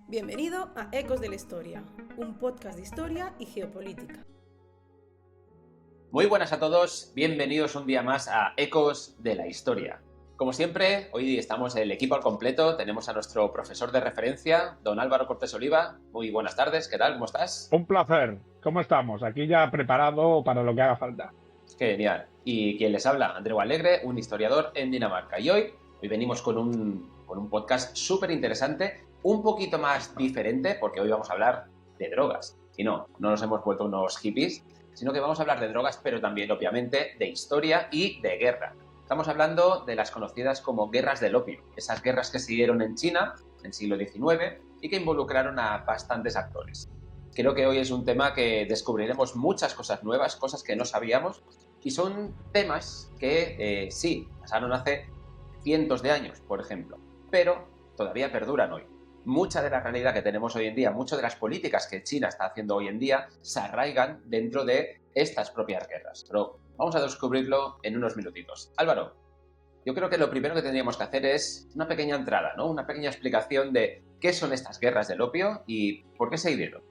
Bienvenido a Ecos de la Historia, un podcast de historia y geopolítica. Muy buenas a todos, bienvenidos un día más a Ecos de la Historia. Como siempre, hoy estamos el equipo al completo, tenemos a nuestro profesor de referencia, don Álvaro Cortés Oliva. Muy buenas tardes, ¿qué tal? ¿Cómo estás? Un placer, ¿cómo estamos? Aquí ya preparado para lo que haga falta. Genial. Y quien les habla, Andreu Alegre, un historiador en Dinamarca. Y hoy venimos con un podcast súper interesante, un poquito más diferente, porque hoy vamos a hablar de drogas. Y no nos hemos vuelto unos hippies, sino que vamos a hablar de drogas, pero también, obviamente, de historia y de guerra. Estamos hablando de las conocidas como guerras del opio, esas guerras que se dieron en China en el siglo XIX y que involucraron a bastantes actores. Creo que hoy es un tema que descubriremos muchas cosas nuevas, cosas que no sabíamos, y son temas que sí, pasaron hace cientos de años, por ejemplo, pero todavía perduran hoy. Mucha de la realidad que tenemos hoy en día, muchas de las políticas que China está haciendo hoy en día, se arraigan dentro de estas propias guerras. Pero vamos a descubrirlo en unos minutitos. Álvaro, yo creo que lo primero que tendríamos que hacer es una pequeña entrada, ¿no? Una pequeña explicación de qué son estas guerras del opio y por qué se dieron.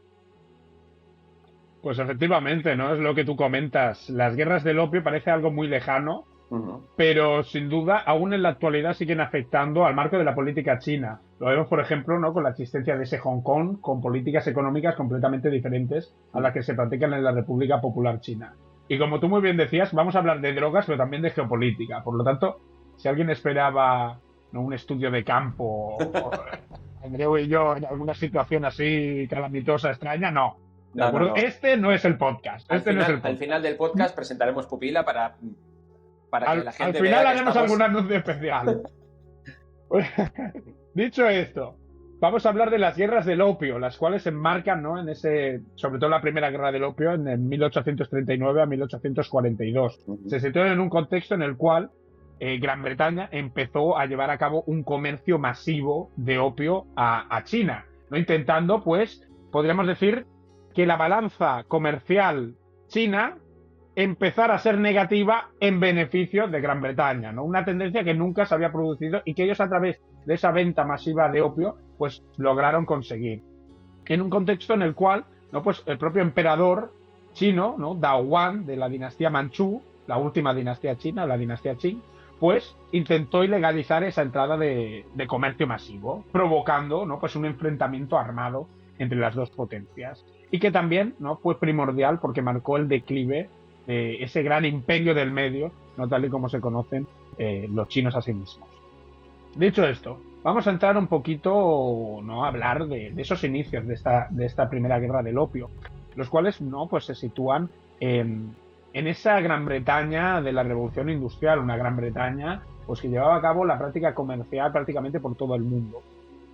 Pues efectivamente, ¿no? Es lo que tú comentas. Las guerras del opio parece algo muy lejano, pero sin duda aún en la actualidad siguen afectando al marco de la política china. Lo vemos, por ejemplo, ¿no? Con la existencia de ese Hong Kong, con políticas económicas completamente diferentes a las que se practican en la República Popular China. Y como tú muy bien decías, vamos a hablar de drogas, pero también de geopolítica. Por lo tanto, si alguien esperaba, ¿no?, un estudio de campo, o Andreu y yo en alguna situación así calamitosa, extraña, no. ¿De acuerdo? No. Este no es el podcast. Al final del podcast presentaremos pupila para que la gente al vea final que haremos algún anuncio especial. Dicho esto, vamos a hablar de las guerras del opio, las cuales se enmarcan, ¿no?, en sobre todo la primera guerra del opio, en el 1839 a 1842. Se sitúan en un contexto en el cual Gran Bretaña empezó a llevar a cabo un comercio masivo de opio a China, ¿no? Intentando, pues, podríamos decir que la balanza comercial china empezara a ser negativa en beneficio de Gran Bretaña, ¿no? Una tendencia que nunca se había producido y que ellos, a través de esa venta masiva de opio, pues lograron conseguir. En un contexto en el cual, ¿no?, pues el propio emperador chino, ¿no?, Dao Wan, de la dinastía Manchú, la última dinastía china, la dinastía Qing, pues intentó ilegalizar esa entrada de comercio masivo, provocando, ¿no?, pues un enfrentamiento armado entre las dos potencias. Y que también, ¿no?, fue primordial porque marcó el declive de ese gran imperio del medio, no tal y como se conocen los chinos a sí mismos. Dicho esto, vamos a entrar un poquito, ¿no?, a hablar de esos inicios de esta primera guerra del opio, los cuales, ¿no?, pues se sitúan en esa Gran Bretaña de la Revolución Industrial, una Gran Bretaña pues que llevaba a cabo la práctica comercial prácticamente por todo el mundo.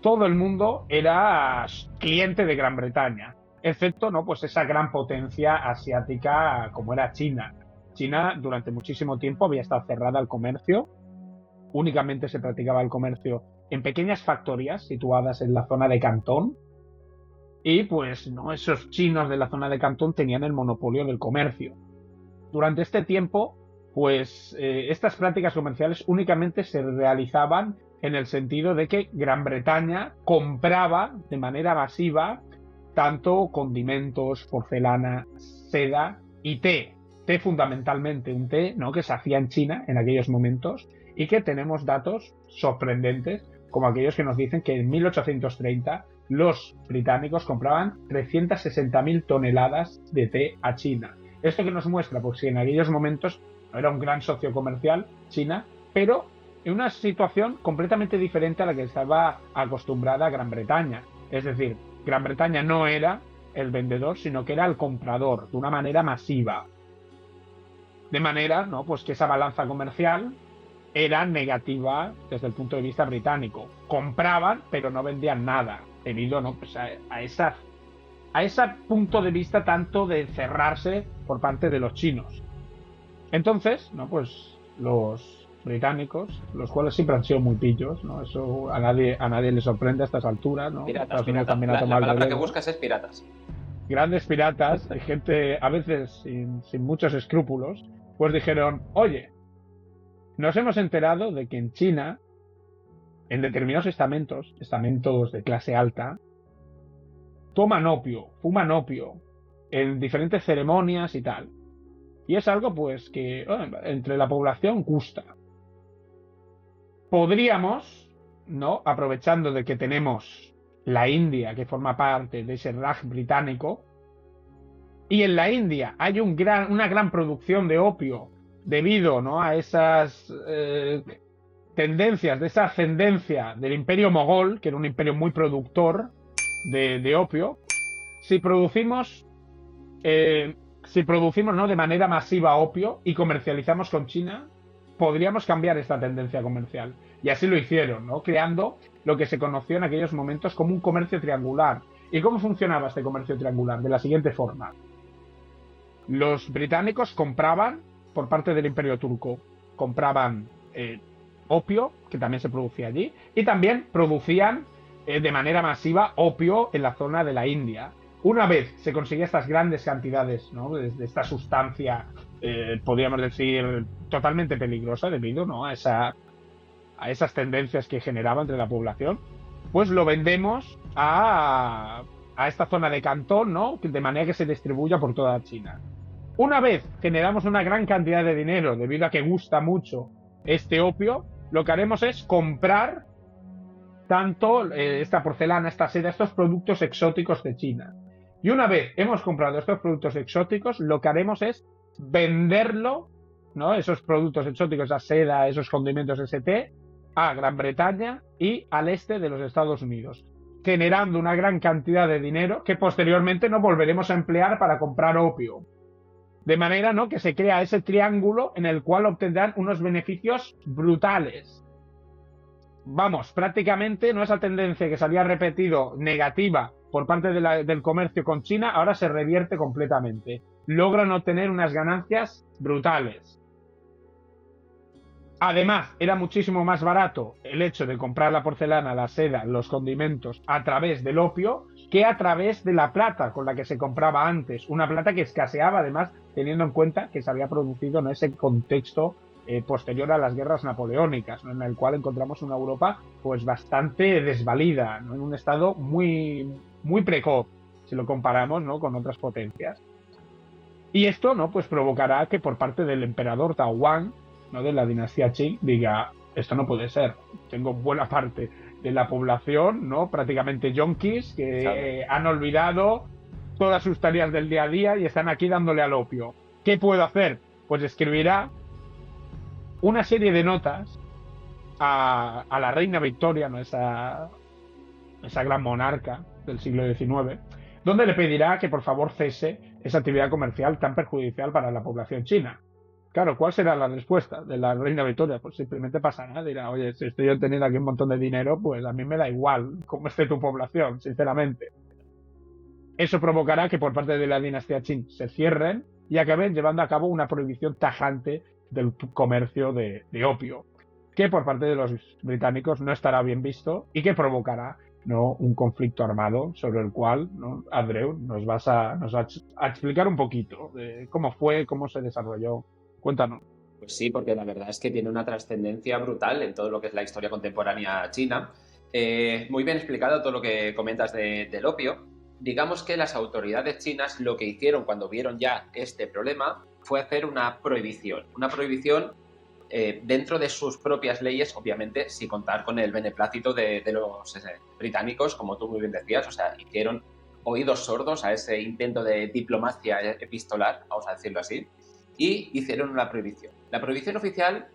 Todo el mundo era cliente de Gran Bretaña, excepto, ¿no?, pues esa gran potencia asiática como era China. China durante muchísimo tiempo había estado cerrada al comercio, únicamente se practicaba el comercio en pequeñas factorías situadas en la zona de Cantón, y pues, ¿no?, esos chinos de la zona de Cantón tenían el monopolio del comercio. Durante este tiempo, pues estas prácticas comerciales únicamente se realizaban en el sentido de que Gran Bretaña compraba de manera masiva tanto condimentos, porcelana, seda y té. Té fundamentalmente, un té, ¿no?, que se hacía en China en aquellos momentos y que tenemos datos sorprendentes como aquellos que nos dicen que en 1830 los británicos compraban 360.000 toneladas de té a China. ¿Esto que nos muestra? Pues que en aquellos momentos no era un gran socio comercial China, pero en una situación completamente diferente a la que estaba acostumbrada Gran Bretaña. Es decir, Gran Bretaña no era el vendedor, sino que era el comprador, de una manera masiva. De manera, ¿no?, pues que esa balanza comercial era negativa desde el punto de vista británico. Compraban, pero no vendían nada, debido, ¿no?, pues a ese punto de vista tanto de cerrarse por parte de los chinos. Entonces, ¿no?, pues los británicos, los cuales siempre han sido muy pillos, ¿no? Eso a nadie le sorprende a estas alturas, ¿no? Piratas. La palabra que buscas es piratas. Grandes piratas, gente a veces sin muchos escrúpulos, pues dijeron: oye, nos hemos enterado de que en China, en determinados estamentos de clase alta, toman opio, fuman opio en diferentes ceremonias y tal. Y es algo pues que entre la población gusta. Podríamos, ¿no? Aprovechando de que tenemos la India, que forma parte de ese Raj británico, y en la India hay una gran producción de opio debido, ¿no? a esas tendencias, de esa ascendencia del imperio mogol, que era un imperio muy productor de opio. Si producimos, ¿no? de manera masiva opio y comercializamos con China, podríamos cambiar esta tendencia comercial. Y así lo hicieron, ¿no? Creando lo que se conoció en aquellos momentos como un comercio triangular. ¿Y cómo funcionaba este comercio triangular? De la siguiente forma. Los británicos compraban, por parte del Imperio Turco, compraban opio, que también se producía allí, y también producían de manera masiva opio en la zona de la India. Una vez se conseguía estas grandes cantidades, ¿no? de esta sustancia, podríamos decir, totalmente peligrosa debido, ¿no? a esas tendencias que generaba entre la población, pues lo vendemos a esta zona de Cantón, ¿no? De manera que se distribuya por toda China. Una vez generamos una gran cantidad de dinero debido a que gusta mucho este opio, lo que haremos es comprar tanto esta porcelana, esta seda, estos productos exóticos de China. Y una vez hemos comprado estos productos exóticos, lo que haremos es venderlo, ¿no? Esos productos exóticos, esa seda, esos condimentos ST, a Gran Bretaña y al este de los Estados Unidos, generando una gran cantidad de dinero que posteriormente no volveremos a emplear para comprar opio. De manera, ¿no? que se crea ese triángulo en el cual obtendrán unos beneficios brutales. Vamos, prácticamente no esa tendencia que se había repetido negativa por parte del comercio con China, ahora se revierte completamente. Logran obtener unas ganancias brutales. Además, era muchísimo más barato el hecho de comprar la porcelana, la seda, los condimentos a través del opio que a través de la plata con la que se compraba antes. Una plata que escaseaba, además, teniendo en cuenta que se había producido en ese contexto posterior a las guerras napoleónicas, ¿no? En el cual encontramos una Europa pues bastante desvalida, ¿no? En un estado muy, muy precoz, si lo comparamos, ¿no? con otras potencias. Y esto, ¿no? pues provocará que por parte del emperador Tao Wan, ¿no? de la dinastía Qing, diga, esto no puede ser. Tengo buena parte de la población, ¿no? prácticamente yonkis, que han olvidado todas sus tareas del día a día y están aquí dándole al opio. ¿Qué puedo hacer? Pues escribirá una serie de notas a la reina Victoria, ¿no? esa gran monarca del siglo XIX, donde le pedirá que por favor cese esa actividad comercial tan perjudicial para la población china. Claro, ¿cuál será la respuesta de la reina Victoria? Pues simplemente pasará, dirá, oye, si estoy obteniendo aquí un montón de dinero, pues a mí me da igual cómo esté tu población, sinceramente. Eso provocará que por parte de la dinastía Qing se cierren y acaben llevando a cabo una prohibición tajante del comercio de opio, que por parte de los británicos no estará bien visto y que provocará, ¿no? un conflicto armado sobre el cual, ¿no? Andreu, nos va a explicar un poquito de cómo fue, cómo se desarrolló. Cuéntanos. Pues sí, porque la verdad es que tiene una trascendencia brutal en todo lo que es la historia contemporánea china. Muy bien explicado todo lo que comentas del opio. Digamos que las autoridades chinas lo que hicieron cuando vieron ya este problema fue hacer una prohibición. Una prohibición dentro de sus propias leyes, obviamente, sin contar con el beneplácito de los británicos, como tú muy bien decías. O sea, hicieron oídos sordos a ese intento de diplomacia epistolar, vamos a decirlo así, y hicieron una prohibición. La prohibición oficial,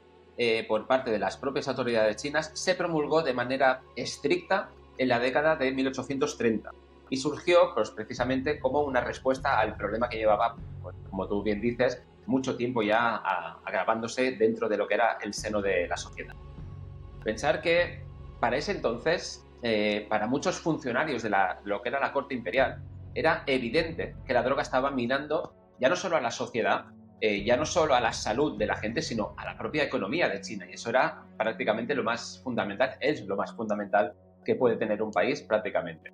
por parte de las propias autoridades chinas, se promulgó de manera estricta en la década de 1830 y surgió pues, precisamente como una respuesta al problema que llevaba, pues, como tú bien dices, mucho tiempo ya agravándose dentro de lo que era el seno de la sociedad. Pensar que para ese entonces, para muchos funcionarios de lo que era la corte imperial, era evidente que la droga estaba minando ya no solo a la sociedad, ya no solo a la salud de la gente, sino a la propia economía de China. Y eso era prácticamente lo más fundamental, es lo más fundamental que puede tener un país prácticamente.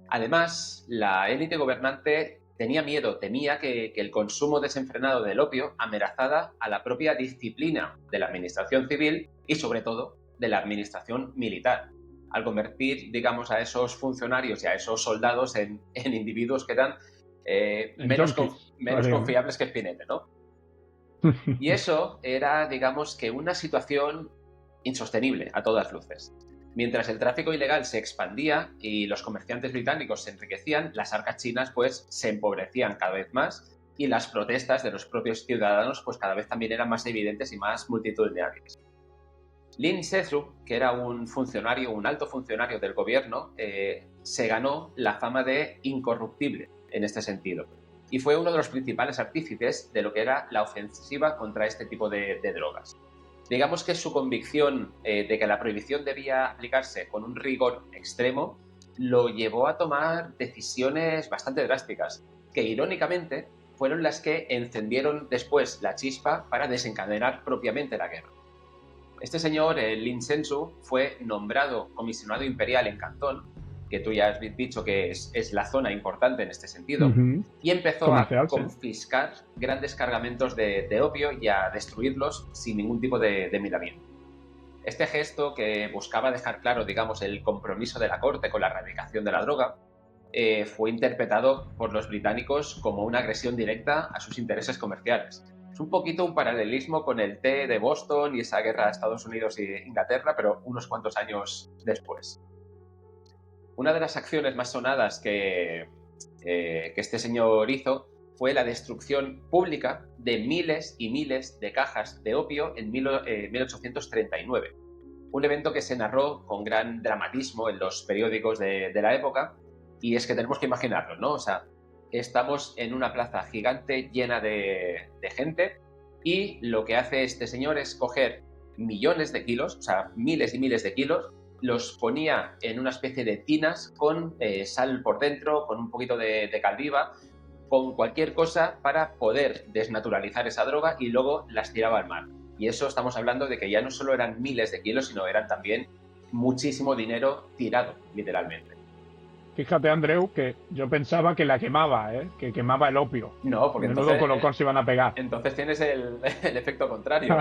Además, la élite gobernante tenía miedo, temía que el consumo desenfrenado del opio amenazara a la propia disciplina de la administración civil y, sobre todo, de la administración militar. al convertir, digamos, a esos funcionarios y a esos soldados en individuos que eran menos confiables que Spinetta, ¿no? Y eso era, digamos, que una situación insostenible a todas luces. Mientras el tráfico ilegal se expandía y los comerciantes británicos se enriquecían, las arcas chinas pues se empobrecían cada vez más y las protestas de los propios ciudadanos pues cada vez también eran más evidentes y más multitudinarias. Lin Zexu, que era un alto funcionario del gobierno, se ganó la fama de incorruptible en este sentido y fue uno de los principales artífices de lo que era la ofensiva contra este tipo de drogas. Digamos que su convicción de que la prohibición debía aplicarse con un rigor extremo lo llevó a tomar decisiones bastante drásticas, que irónicamente fueron las que encendieron después la chispa para desencadenar propiamente la guerra. Este señor, Lin Zexu, fue nombrado comisionado imperial en Cantón, que tú ya has dicho que es la zona importante en este sentido, y empezó a confiscar grandes cargamentos de opio y a destruirlos sin ningún tipo de miramiento. Este gesto, que buscaba dejar claro, digamos, el compromiso de la corte con la erradicación de la droga, fue interpretado por los británicos como una agresión directa a sus intereses comerciales. Es un poquito un paralelismo con el té de Boston y esa guerra de Estados Unidos e Inglaterra, pero unos cuantos años después. Una de las acciones más sonadas que este señor hizo fue la destrucción pública de miles y miles de cajas de opio en 1839. Un evento que se narró con gran dramatismo en los periódicos de la época, y es que tenemos que imaginarlo, ¿no? O sea, estamos en una plaza gigante llena de gente y lo que hace este señor es coger millones de kilos, o sea, miles y miles de kilos, los ponía en una especie de tinas con sal por dentro, con un poquito de cal viva, con cualquier cosa para poder desnaturalizar esa droga y luego las tiraba al mar. Y eso estamos hablando de que ya no solo eran miles de kilos, sino eran también muchísimo dinero tirado, literalmente. Fíjate, Andreu, que yo pensaba que la quemaba, que quemaba el opio. No, porque menudo entonces colocón se iban a pegar. Entonces tienes el efecto contrario.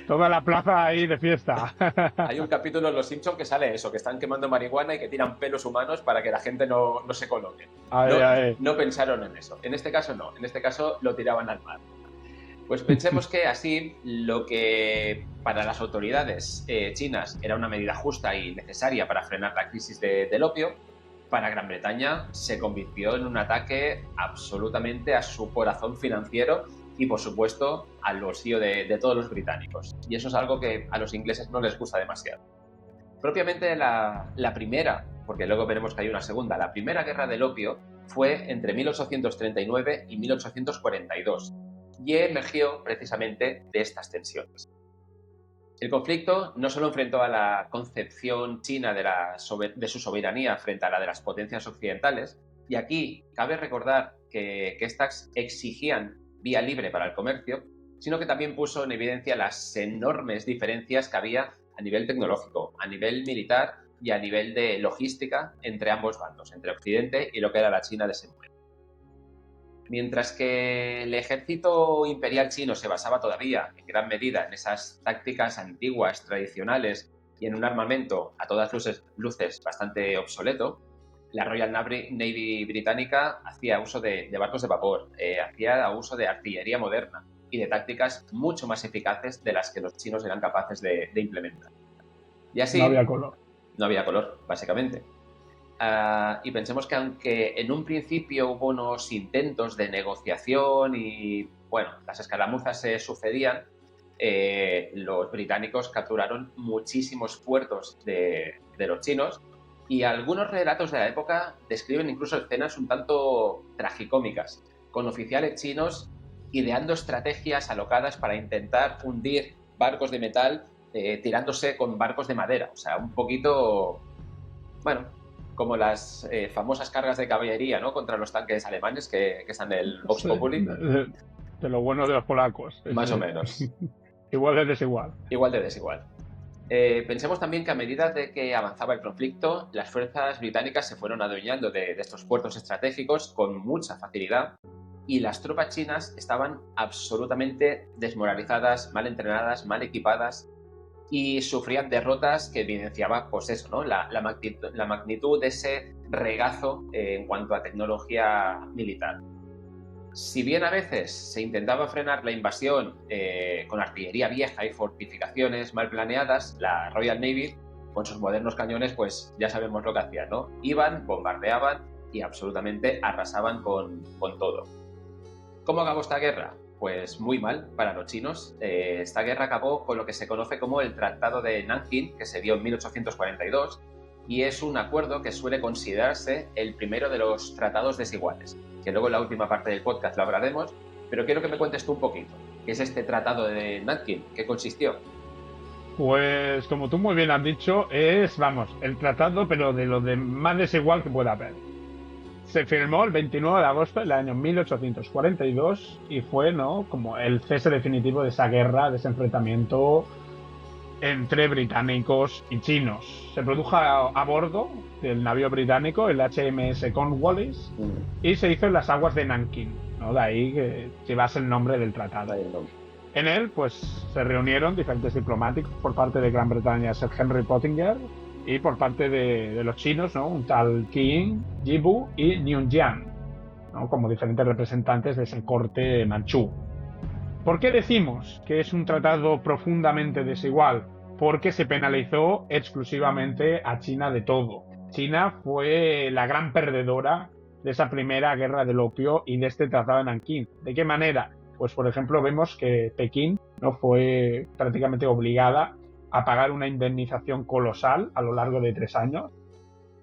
Toda la plaza ahí de fiesta. Hay un capítulo en Los Simpsons que sale eso, que están quemando marihuana y que tiran pelos humanos para que la gente no se coloque. No pensaron en eso. En este caso no, en este caso lo tiraban al mar. Pues pensemos que así lo que para las autoridades chinas era una medida justa y necesaria para frenar la crisis del opio, para Gran Bretaña se convirtió en un ataque absolutamente a su corazón financiero y, por supuesto, al bolsillo de todos los británicos. Y eso es algo que a los ingleses no les gusta demasiado. Propiamente la primera, porque luego veremos que hay una segunda, la primera guerra del opio fue entre 1839 y 1842 y emergió precisamente de estas tensiones. El conflicto no solo enfrentó a la concepción china de su soberanía frente a la de las potencias occidentales, y aquí cabe recordar que estas exigían vía libre para el comercio, sino que también puso en evidencia las enormes diferencias que había a nivel tecnológico, a nivel militar y a nivel de logística entre ambos bandos, entre Occidente y lo que era la China de ese momento. Mientras que el ejército imperial chino se basaba todavía en gran medida en esas tácticas antiguas, tradicionales y en un armamento a todas luces bastante obsoleto, la Royal Navy británica hacía uso de barcos de vapor, hacía uso de artillería moderna y de tácticas mucho más eficaces de las que los chinos eran capaces de implementar. Y así, no había color. No había color, básicamente. Y pensemos que aunque en un principio hubo unos intentos de negociación y, bueno, las escaramuzas se sucedían, los británicos capturaron muchísimos puertos de los chinos y algunos relatos de la época describen incluso escenas un tanto tragicómicas, con oficiales chinos ideando estrategias alocadas para intentar hundir barcos de metal tirándose con barcos de madera. O sea, un poquito, bueno, como las famosas cargas de caballería, ¿no?, contra los tanques alemanes que están en el Vox Populi. De lo bueno de los polacos. Más o menos. Igual de desigual. Igual de desigual. Pensemos también que a medida de que avanzaba el conflicto, las fuerzas británicas se fueron adueñando de estos puertos estratégicos con mucha facilidad y las tropas chinas estaban absolutamente desmoralizadas, mal entrenadas, mal equipadas y sufrían derrotas que evidenciaban, pues eso, ¿no? La magnitud de ese regazo en cuanto a tecnología militar. Si bien a veces se intentaba frenar la invasión con artillería vieja y fortificaciones mal planeadas, la Royal Navy, con sus modernos cañones, pues ya sabemos lo que hacían, ¿no? Iban, bombardeaban y absolutamente arrasaban con todo. ¿Cómo acabó esta guerra? Pues muy mal para los chinos. Esta guerra acabó con lo que se conoce como el Tratado de Nanking, que se dio en 1842, y es un acuerdo que suele considerarse el primero de los tratados desiguales, que luego en la última parte del podcast lo hablaremos, pero quiero que me cuentes tú un poquito. ¿Qué es este Tratado de Nanking? ¿Qué consistió? Pues, como tú muy bien has dicho, es, vamos, el tratado, pero de lo de más desigual que pueda haber. Se firmó el 29 de agosto del año 1842 y fue, ¿no?, como el cese definitivo de esa guerra, de ese enfrentamiento entre británicos y chinos. Se produjo a bordo del navío británico, el HMS Cornwallis, y se hizo en las aguas de Nankín, ¿no? De ahí que llevase el nombre del tratado. En él, pues, se reunieron diferentes diplomáticos por parte de Gran Bretaña, Sir Henry Pottinger, y por parte de los chinos, ¿no?, un tal Qin, Yibu y Niu Jian, ¿no?, como diferentes representantes de ese corte manchú. ¿Por qué decimos que es un tratado profundamente desigual? Porque se penalizó exclusivamente a China de todo. China fue la gran perdedora de esa primera guerra del opio y de este tratado de Nankín. ¿De qué manera? Pues, por ejemplo, vemos que Pekín no fue prácticamente obligada a pagar una indemnización colosal a lo largo de 3 años.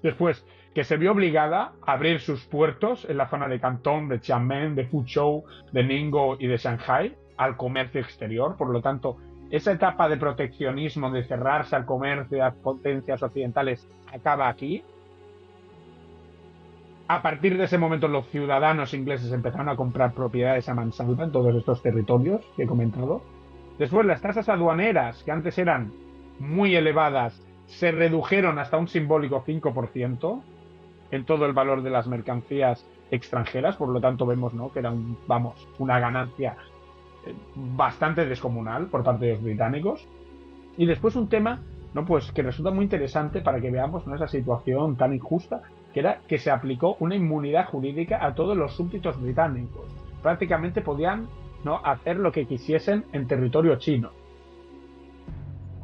Después, que se vio obligada a abrir sus puertos en la zona de Cantón, de Xiamen, de Fuzhou, de Ningbo y de Shanghai al comercio exterior. Por lo tanto, esa etapa de proteccionismo, de cerrarse al comercio de las potencias occidentales, acaba aquí. A partir de ese momento, los ciudadanos ingleses empezaron a comprar propiedades a mansalva en todos estos territorios que he comentado. Después, las tasas aduaneras, que antes eran muy elevadas, se redujeron hasta un simbólico 5% en todo el valor de las mercancías extranjeras. Por lo tanto, vemos, ¿no?, que era una ganancia bastante descomunal por parte de los británicos. Y después un tema, ¿no?, pues que resulta muy interesante para que veamos, ¿no?, esa situación tan injusta, que era que se aplicó una inmunidad jurídica a todos los súbditos británicos. Prácticamente podían, ¿no?, hacer lo que quisiesen en territorio chino.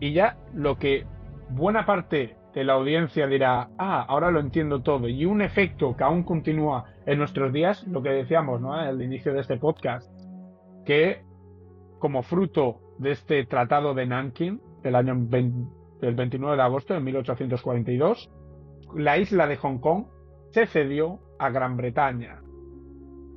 Y ya lo que buena parte de la audiencia dirá, ahora lo entiendo todo, y un efecto que aún continúa en nuestros días, lo que decíamos, ¿no?, al inicio de este podcast, que como fruto de este tratado de Nanking del año del 29 de agosto de 1842, la isla de Hong Kong se cedió a Gran Bretaña.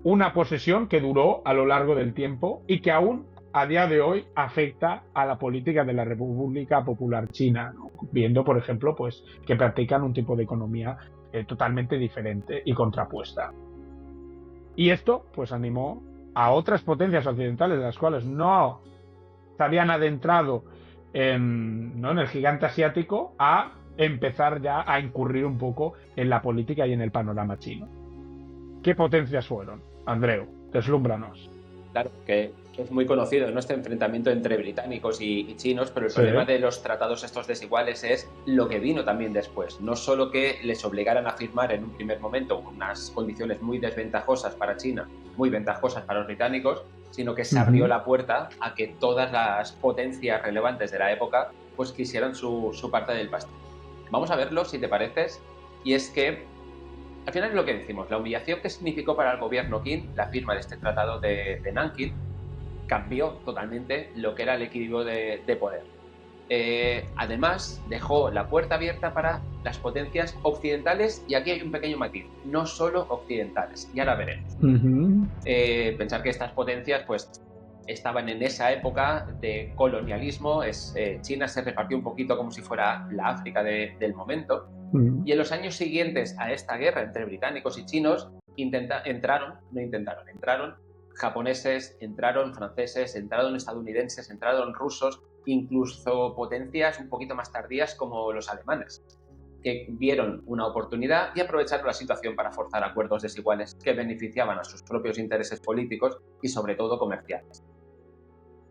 Una posesión que duró a lo largo del tiempo y que aún a día de hoy afecta a la política de la República Popular China, ¿no?, viendo, por ejemplo, pues que practican un tipo de economía totalmente diferente y contrapuesta. Y esto, pues, animó a otras potencias occidentales, de las cuales no se habían adentrado en el gigante asiático, a empezar ya a incurrir un poco en la política y en el panorama chino. ¿Qué potencias fueron? Andreu, deslúmbranos. Claro, que es muy conocido, ¿no?, este enfrentamiento entre británicos y chinos, pero el problema de los tratados estos desiguales es lo que vino también después. No solo que les obligaran a firmar en un primer momento unas condiciones muy desventajosas para China, muy ventajosas para los británicos, sino que se abrió la puerta a que todas las potencias relevantes de la época pues quisieran su parte del pastel. Vamos a verlo, si te pareces, y es que al final es lo que decimos, la humillación que significó para el gobierno Qin la firma de este tratado de Nankín cambió totalmente lo que era el equilibrio de poder. Además, dejó la puerta abierta para las potencias occidentales, y aquí hay un pequeño matiz, no solo occidentales, ya la veremos. Pensar que estas potencias pues estaban en esa época de colonialismo, China se repartió un poquito como si fuera la África del momento, y en los años siguientes a esta guerra entre británicos y chinos entraron japoneses, entraron franceses, entraron estadounidenses, entraron rusos, incluso potencias un poquito más tardías como los alemanes, que vieron una oportunidad y aprovecharon la situación para forzar acuerdos desiguales que beneficiaban a sus propios intereses políticos y sobre todo comerciales.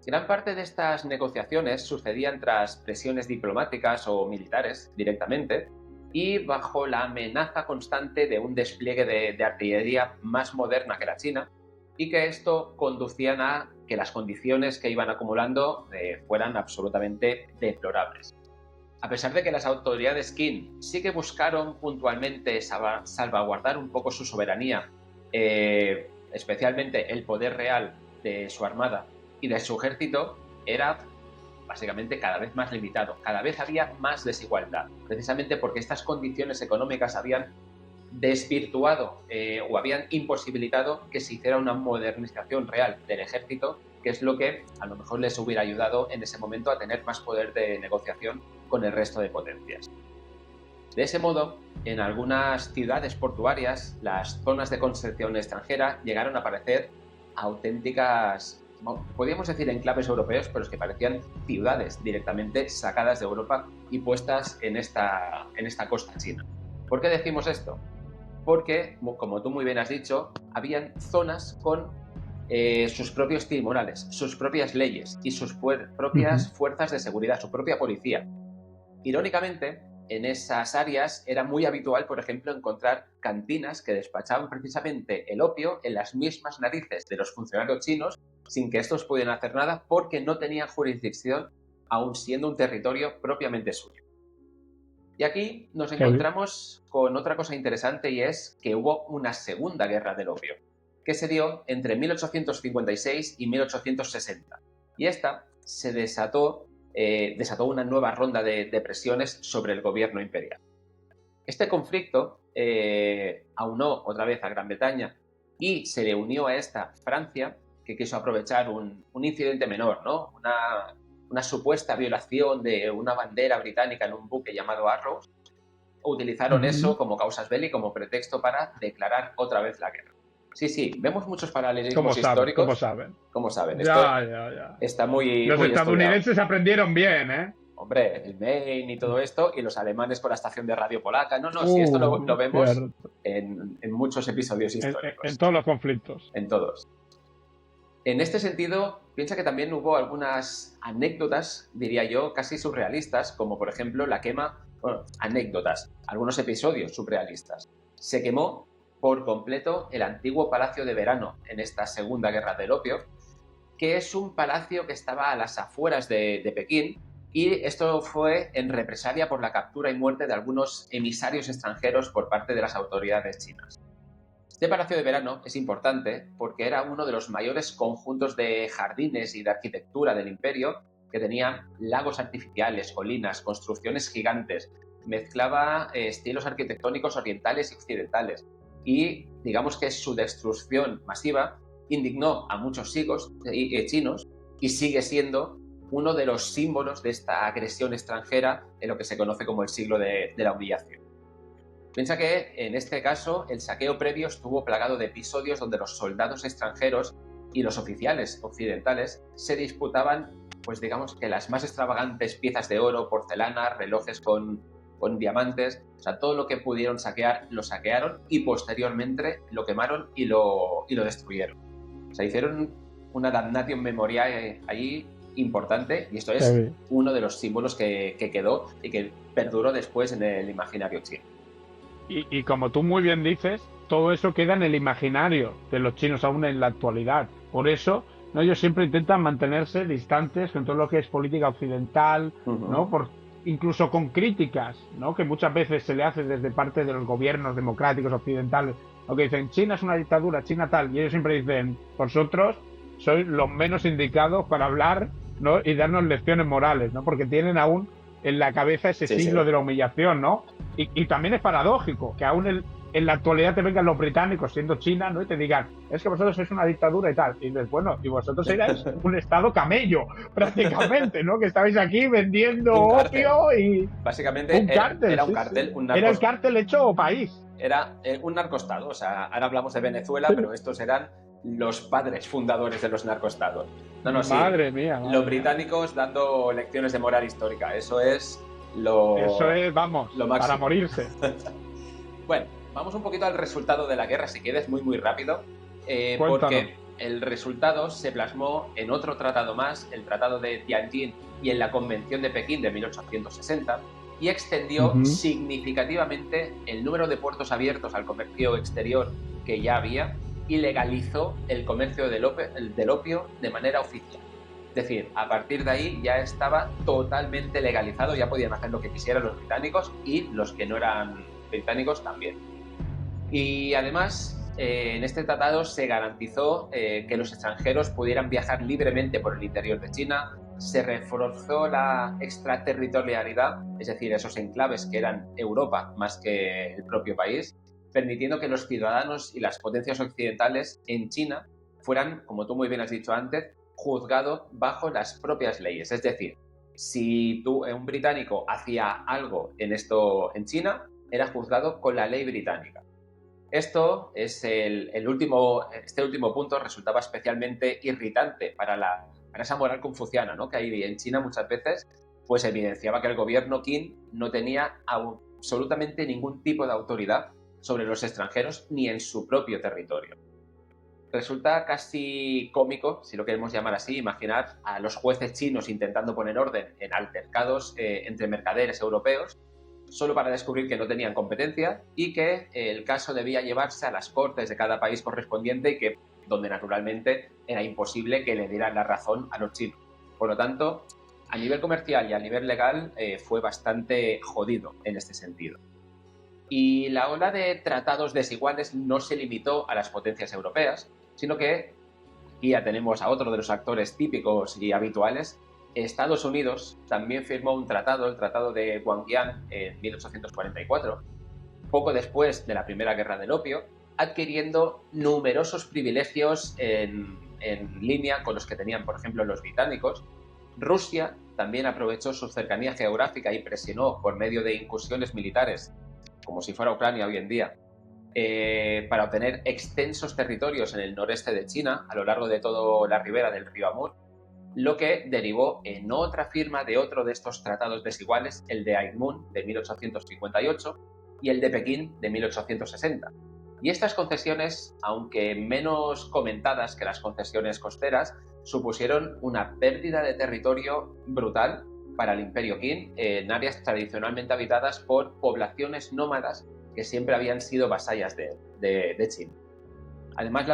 Gran parte de estas negociaciones sucedían tras presiones diplomáticas o militares directamente y bajo la amenaza constante de un despliegue de artillería más moderna que la china, y que esto conducían a que las condiciones que iban acumulando fueran absolutamente deplorables. A pesar de que las autoridades Qin sí que buscaron puntualmente salvaguardar un poco su soberanía, especialmente el poder real de su armada y de su ejército, era básicamente cada vez más limitado. Cada vez había más desigualdad, precisamente porque estas condiciones económicas habían desvirtuado o habían imposibilitado que se hiciera una modernización real del ejército, que es lo que a lo mejor les hubiera ayudado en ese momento a tener más poder de negociación con el resto de potencias. De ese modo, en algunas ciudades portuarias, las zonas de concesión extranjera llegaron a parecer auténticas, podríamos decir enclaves europeos, pero es que parecían ciudades directamente sacadas de Europa y puestas en esta costa china. ¿Por qué decimos esto? Porque, como tú muy bien has dicho, habían zonas con sus propios tribunales, sus propias leyes y sus propias fuerzas de seguridad, su propia policía. Irónicamente, en esas áreas era muy habitual, por ejemplo, encontrar cantinas que despachaban precisamente el opio en las mismas narices de los funcionarios chinos, sin que estos pudieran hacer nada porque no tenían jurisdicción, aun siendo un territorio propiamente suyo. Y aquí nos encontramos con otra cosa interesante, y es que hubo una segunda guerra del opio, que se dio entre 1856 y 1860. Y esta se desató una nueva ronda de presiones sobre el gobierno imperial. Este conflicto aunó otra vez a Gran Bretaña y se le unió a esta Francia, que quiso aprovechar un incidente menor, ¿no? Una supuesta violación de una bandera británica en un buque llamado Arrows. Utilizaron eso como causas belli, como pretexto para declarar otra vez la guerra. Sí, vemos muchos paralelismos históricos. ¿Cómo saben? Ya. Está muy Los muy estadounidenses estudiado. Aprendieron bien, ¿eh? Hombre, el Maine y todo esto, y los alemanes con la estación de radio polaca. Sí, esto lo vemos en muchos episodios históricos. En todos los conflictos. En todos. En este sentido, piensa que también hubo algunas anécdotas, diría yo, casi surrealistas, como por ejemplo la quema, anécdotas, algunos episodios surrealistas. Se quemó por completo el antiguo Palacio de Verano en esta Segunda Guerra del Opio, que es un palacio que estaba a las afueras de Pekín, y esto fue en represalia por la captura y muerte de algunos emisarios extranjeros por parte de las autoridades chinas. Este Palacio de Verano es importante porque era uno de los mayores conjuntos de jardines y de arquitectura del imperio, que tenía lagos artificiales, colinas, construcciones gigantes, mezclaba estilos arquitectónicos orientales y occidentales, y digamos que su destrucción masiva indignó a muchos chinos y sigue siendo uno de los símbolos de esta agresión extranjera en lo que se conoce como el siglo de la humillación. Piensa que en este caso el saqueo previo estuvo plagado de episodios donde los soldados extranjeros y los oficiales occidentales se disputaban, pues digamos que las más extravagantes piezas de oro, porcelana, relojes con diamantes, o sea, todo lo que pudieron saquear lo saquearon y posteriormente lo quemaron y lo destruyeron. O sea, hicieron una damnatio memoriae ahí importante, y esto es uno de los símbolos que quedó y que perduró después en el imaginario chino. Y como tú muy bien dices, todo eso queda en el imaginario de los chinos aún en la actualidad. Por eso, ¿no?, ellos siempre intentan mantenerse distantes con todo lo que es política occidental, ¿no? Incluso con críticas, ¿no?, que muchas veces se le hace desde parte de los gobiernos democráticos occidentales, lo que dicen, China es una dictadura, China tal, y ellos siempre dicen, vosotros sois los menos indicados para hablar, ¿no?, y darnos lecciones morales, ¿no?, porque tienen aún en la cabeza ese siglo de la humillación, ¿no? Y también es paradójico que aún en la actualidad te vengan los británicos, siendo China, ¿no?, y te digan, es que vosotros sois una dictadura y tal. Y dices, bueno, y vosotros erais un estado camello, prácticamente, ¿no?, que estabais aquí vendiendo opio y... Básicamente era un cártel. Era el cártel hecho país. Era un narcoestado, o sea, ahora hablamos de Venezuela, pero estos eran los padres fundadores de los narcoestados. Madre mía. Los británicos dando lecciones de moral histórica, eso es vamos, lo máximo. Para morirse. Bueno, vamos un poquito al resultado de la guerra, si quieres, muy rápido, porque el resultado se plasmó en otro tratado más, el Tratado de Tianjin, y en la Convención de Pekín de 1860, y extendió significativamente el número de puertos abiertos al comercio exterior que ya había y legalizó el comercio del opio de manera oficial. Es decir, a partir de ahí ya estaba totalmente legalizado, ya podían hacer lo que quisieran los británicos y los que no eran británicos también. Y además, en este tratado se garantizó que los extranjeros pudieran viajar libremente por el interior de China, se reforzó la extraterritorialidad, es decir, esos enclaves que eran Europa más que el propio país, permitiendo que los ciudadanos y las potencias occidentales en China fueran, como tú muy bien has dicho antes, juzgados bajo las propias leyes. Es decir, si un británico hacía algo en China, era juzgado con la ley británica. Esto es este último punto resultaba especialmente irritante para esa moral confuciana, ¿no?, que hay en China muchas veces, pues evidenciaba que el gobierno Qin no tenía absolutamente ningún tipo de autoridad sobre los extranjeros ni en su propio territorio. Resulta casi cómico, si lo queremos llamar así, imaginar a los jueces chinos intentando poner orden en altercados entre mercaderes europeos, solo para descubrir que no tenían competencia y que el caso debía llevarse a las cortes de cada país correspondiente y donde naturalmente era imposible que le dieran la razón a los chinos. Por lo tanto, a nivel comercial y a nivel legal fue bastante jodido en este sentido. Y la ola de tratados desiguales no se limitó a las potencias europeas, sino que aquí ya tenemos a otro de los actores típicos y habituales. Estados Unidos también firmó un tratado, el Tratado de Guangyan, en 1844, poco después de la Primera Guerra del Opio, adquiriendo numerosos privilegios en línea con los que tenían, por ejemplo, los británicos. Rusia también aprovechó su cercanía geográfica y presionó por medio de incursiones militares, como si fuera Ucrania hoy en día, para obtener extensos territorios en el noreste de China, a lo largo de toda la ribera del río Amur, lo que derivó en otra firma de otro de estos tratados desiguales, el de Ainmun de 1858 y el de Pekín de 1860. Y estas concesiones, aunque menos comentadas que las concesiones costeras, supusieron una pérdida de territorio brutal para el Imperio Qin en áreas tradicionalmente habitadas por poblaciones nómadas que siempre habían sido vasallas de China. Además,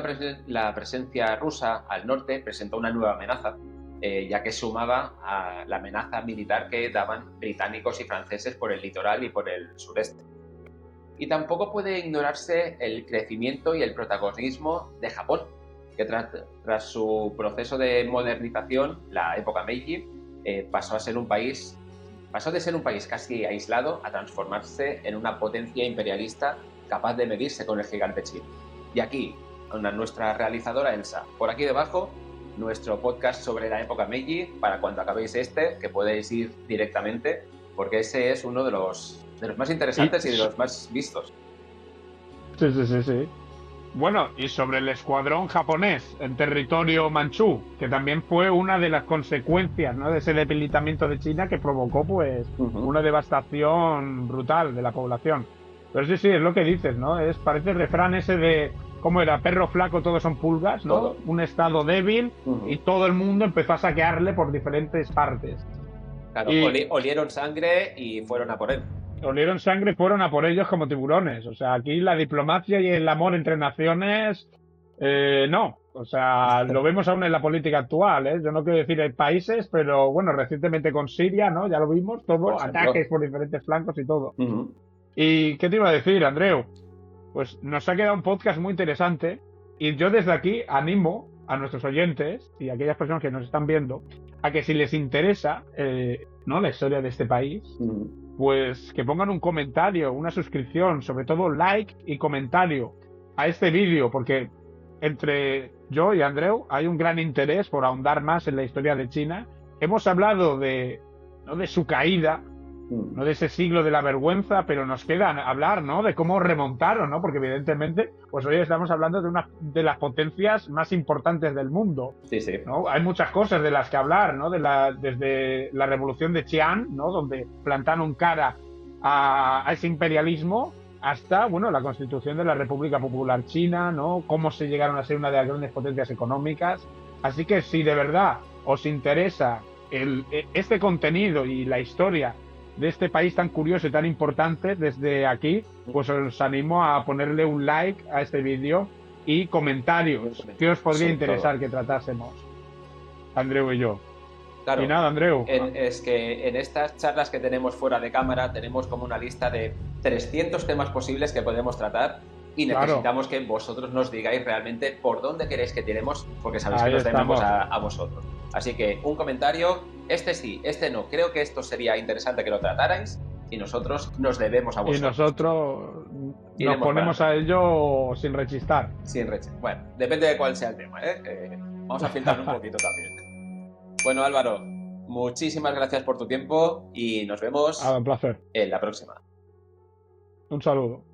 la presencia rusa al norte presentó una nueva amenaza, ya que sumaba a la amenaza militar que daban británicos y franceses por el litoral y por el sureste. Y tampoco puede ignorarse el crecimiento y el protagonismo de Japón, que tras su proceso de modernización, la época Meiji, pasó de ser un país casi aislado a transformarse en una potencia imperialista capaz de medirse con el gigante chino. Y aquí, nuestra realizadora Elsa, por aquí debajo, nuestro podcast sobre la época Meiji, para cuando acabéis que podéis ir directamente, porque ese es uno de los más interesantes y de los más vistos. Sí. Bueno, y sobre el escuadrón japonés en territorio manchú, que también fue una de las consecuencias, ¿no?, de ese debilitamiento de China que provocó pues una devastación brutal de la población. Pero sí, es lo que dices, ¿no? Parece el refrán ese de, ¿cómo era? Perro flaco, todos son pulgas, ¿no? Todo. Un estado débil y todo el mundo empezó a saquearle por diferentes partes. Claro, olieron sangre y fueron a por él. Olieron sangre y fueron a por ellos como tiburones. O sea, aquí la diplomacia y el amor entre naciones, no. O sea, lo vemos aún en la política actual, ¿eh? Yo no quiero decir en países, pero bueno, recientemente con Siria, ¿no? Ya lo vimos, todo, ataques por diferentes flancos y todo. ¿Y qué te iba a decir, Andreu? Pues nos ha quedado un podcast muy interesante y yo desde aquí animo a nuestros oyentes y a aquellas personas que nos están viendo a que si les interesa, ¿no?, la historia de este país, pues que pongan un comentario, una suscripción, sobre todo like y comentario a este vídeo, porque entre yo y Andreu hay un gran interés por ahondar más en la historia de China. Hemos hablado no de su caída, no de ese siglo de la vergüenza, pero nos queda hablar, ¿no?, de cómo remontaron, ¿no? Porque evidentemente, pues hoy estamos hablando de una de las potencias más importantes del mundo. Sí. ¿No? Hay muchas cosas de las que hablar, ¿no? Desde la revolución de Xi'an, ¿no?, donde plantaron cara a ese imperialismo, hasta, bueno, la constitución de la República Popular China, ¿no? Cómo se llegaron a ser una de las grandes potencias económicas. Así que si de verdad os interesa este contenido y la historia de este país tan curioso y tan importante desde aquí, pues os animo a ponerle un like a este vídeo y comentarios. ¿Qué os podría interesar que tratásemos, Andreu y yo? Claro, y nada, Andreu. Es que en estas charlas que tenemos fuera de cámara tenemos como una lista de 300 temas posibles que podemos tratar y necesitamos que vosotros nos digáis realmente por dónde queréis que tiremos, porque sabéis que nos debemos a vosotros. Así que un comentario, este sí, este no, creo que esto sería interesante que lo tratarais y nosotros nos debemos a vosotros. Y nosotros nos ponemos a ello sin rechistar. Bueno, depende de cuál sea el tema, ¿eh? Vamos a filtrar un poquito también. Bueno, Álvaro, muchísimas gracias por tu tiempo y nos vemos Un placer. En la próxima. Un saludo.